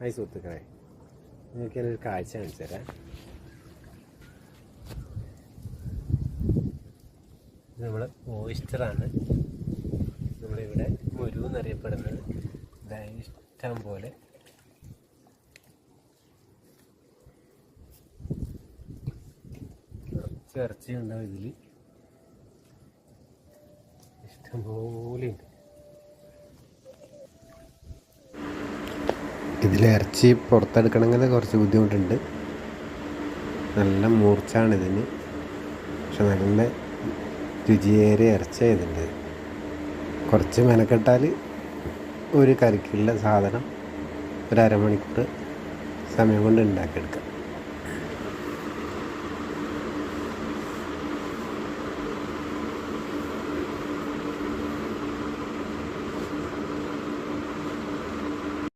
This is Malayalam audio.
ഹായ് സുഹൃത്തുക്കളെ, നിങ്ങൾക്ക് ഞാനൊരു കാഴ്ച കാണിച്ചു തരാം. നമ്മൾ ഓയിസ്റ്ററാണ് നമ്മളിവിടെ മുരു എന്നറിയപ്പെടുന്നത്. ഇഷ്ടം പോലെ ഇറച്ചി ഉണ്ടാവും. ഇതിൽ ഇഷ്ടംപോലെ ഉണ്ട്. ഇതിൽ ഇറച്ചി പുറത്തെടുക്കണമെങ്കിൽ കുറച്ച് ബുദ്ധിമുട്ടുണ്ട്. നല്ല മൂർച്ചയാണ് ഇതിന്, പക്ഷെ നല്ല രുചിയേറിയ ഇറച്ചിയായതുണ്ട്. കുറച്ച് മെനക്കെട്ടാൽ ഒരു കറിക്കുള്ള സാധനം ഒരു അരമണിക്കൂർ സമയം കൊണ്ട് ഉണ്ടാക്കിയെടുക്കാം.